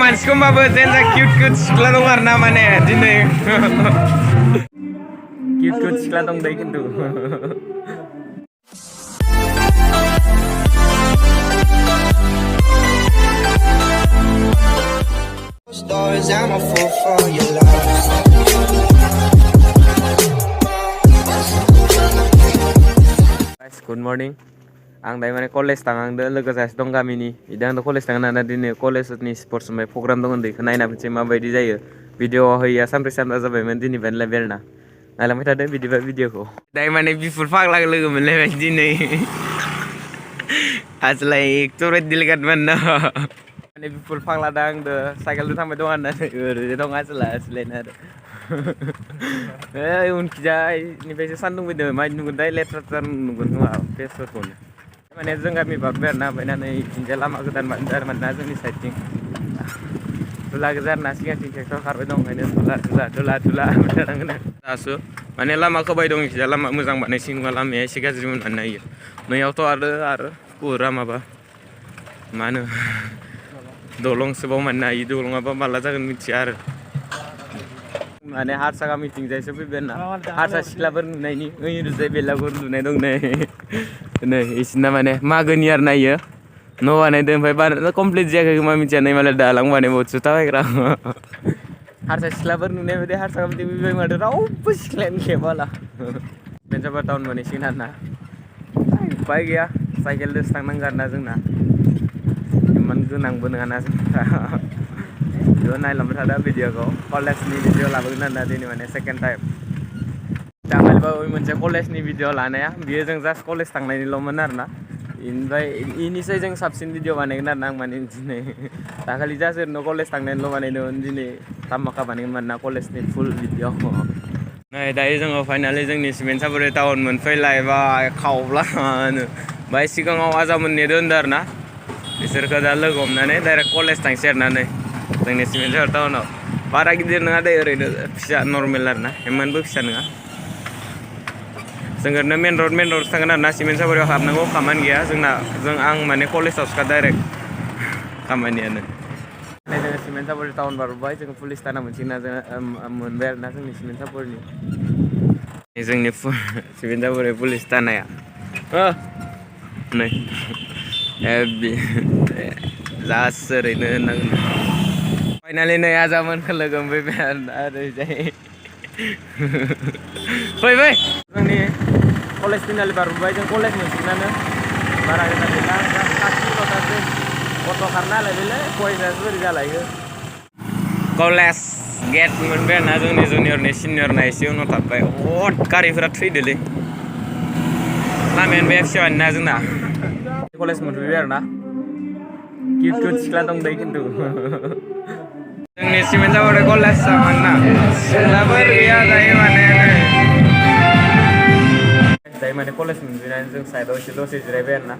मानसिखौबाबो जेनजा cute सिख्ला दं आरो ना माने दिनै किउट सिख्ला दं दै खिन्थु गुड मर्निं आं दायो माने कलेज थांहांदो लोगो सासे दं गामिनि इदो आंथ' कलेज थांगोन होनना दिनै कलेजनि स्पर्ट्स ओमफ्राय प्रग्राम दं उन्दैखौ नायना फैनोसै माबायदि जायो भिडिअ होयैया सानब्रै सानबा जाबायमोन दिनैनिफ्राय बेरना नायलांबाय थादो बिदिबा भिडिअखौ दायो माने बिफुर फाग्ला लोगो मोनलायबाय दिनै आजलाय एक्टर दिलगाद मोन माने बिफुर फाग्ला दा आंदो साइकेलजों थांबाय दं होननानै ओरैनो दं आजला आजलायना आरो उनखिजायनिफ्रायसो सान्दुं फैदों मायदि नुगोन दाय लेथ्रा नुगोन खोमा फेसफोरखौनो माने जों गामि बारबाय आरोना फैनानै इथिंजाय लामा गोदान बानायदों आरो ना जोंनि साइडथिं धुला गोजा आरोना सिगांथिं ट्रेक्टर खारबाय दं ओंखायनो धुला थानांगोन दासो माने लामा खोबाय दं इखिजा लामा मोजां बानायसिगोन नङा लामाया एसे गाज्रिमोन बानायो नैयावथ' आरो पुरा माबा मा होनो दलंसोबाव मानोना इ दलङाबा माला जागोन मिथिया आरो माने हारसा गामिथिंजायसो फैबाय ना हारसा सिख्लाफोर नुनायनि ओइरैजाय बेलागुर लुनाय दं नै इसोरना माने मागोनि आरो नायो न' बानायदों ओमफ्राय कमप्लिट जायाखै खोमा मिथिया नै मालाय दालां बानायबावोसो थाबायग्रा हारसा सिख्लाफोर नुनाय बायदि हारसा गामिथिं फैबाय माथो रावबो सिख्लायानो गैया बाला बेनजाबा टाउन मोनहैसिगोन आरोना उपाय गैया साइकेलजोंसो थांनांगौ आरोना जोंना इमान गोनांबो नङाना जोंना बेयाव नायलांबाय थादो भिडिअखौ कलेजनि भिडिअ लाबोगोन आरोना दिनै माने सेकेन्ड टाइम दाखालिबो मोनसे कलेजनि भिडिअ लानाया बियो जों जास्ट कलेज थांनायनिल'मोन आरोना इनिफ्राय इनिसाय जों साबसिन भिडिअ बानायगोन आरोना आं माने दिनै दाखालि जास्ट ओरैनो कलेज थांनायनिल' बानायदोंमोन दिनै धामाका बानायगोन मानोना कलेजनि फुल भिडिअ नै दायो जोङो फाइनालि जोंनि सिमेन्ट सापरि टाउन मोनफैलायबाय खावब्लानो बाय सिगाङाव आजामोन नेदो होनदों आरोना बिसोरखौ दा लोगो हमनानै डाइरेक्ट कलेज थांसै आरोना नै जोंनि सिमेन्ट सापरि टाउनाव बारा गिदिर नङा दे ओरैनो फिसा नर्मेल आरोना इमानबो फिसा नङा जों ओरैनो मेन रड थांगोन आरोना सिमेन्ट सापरियाव हाबनांगौ खामानि गैया आं माने कलेजावसोखा डाइरेक्ट खामानियानो जोङो सिमेन्ट सापरि टाउन बारबोबाय जोङो पुलिस थाना मोनसिगोन जोङो मोनबाय आरोना जोंनि सिमेन्ट सापरिनि जोंनि सिमेन्ट सापरि पुलिस थानाया नै जास्ट ओरैनो होननांगोन फाइनालि नै आजामोनखौ लोगो मोनफैबाय आरोना ओरैजाय फै जोंनि कलेज फिनालि बारबोबाय जों कलेज मोनसिगोनानो बारा गोजान गैला खाथिल'थारसै अट' खारना लायबायलै फरायसासो बोरै जालायखो कलेज गेट मोनबाय आरोना जोंनि जुनियरनि सिनियरना एसे उनाव थाबबाय गारिफोरा थैदोलै लामायानो बे फिसा ना जोंना कलेज मोनफैबाय आरोना किउट सिख्ला दं दै खिन्थु जोंनि सिमेन्ट सापरि कलेज मोनना सिख्लाफोर गैया दायो माने कलेज मोनफैनानै जों साइडआव एसे दसे जिरायबाय आरोना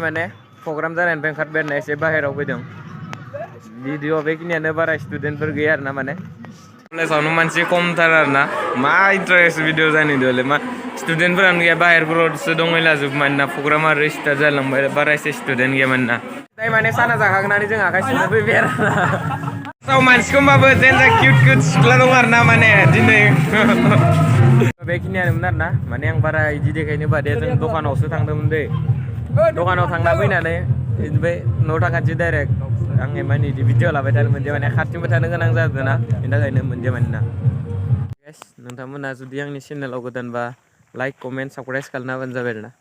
माने प्रग्राम जानायनिफ्राय ओंखारबाय एसे बाहेराव फैदों भिडिअ बेखिनियानो बारा स्टुडेन्टफोर गैया आरोना माने कलेजावनो मानसि खमथार आरोना मा इन्टारेस्ट भिडिअ जानायदोले मा स्टुडेन्टफोरानो गैया बाहेरफोरावसो दंहैलाजोब मानोना प्रग्रामा आरो स्टार्ट जालांबाय बारा एसे स्टुडेन्ट गैया मानोना दाय माने साना जाखांनानै जों आखाइ सुनो फैबाय आरोना साव मानसिखौ होमबाबो जेनजा किउट किउट सिख्ला दं आरोना माने दिनै बेखिनियानोमोन आरोना माने आं बारा इदि देखायनो बादे जों दखानावसो थांदोंमोन दै दखानाव थांना फैनानै ओमफ्राय न'आव थांखानोसै डाइरेक्ट आं माने बिदि भिडिअ लाबाय थानो मोनदिया माने खाथिंबो थानो गोनां जादों ना बेनि थाखायनो मोनदिया मानोना गाइस नोंथांमोना जुदि आंनि चेनेलाव गोदानबा लाइक कमेन्ट साबस्क्राइब खालामना होबानो जाबाय आरोना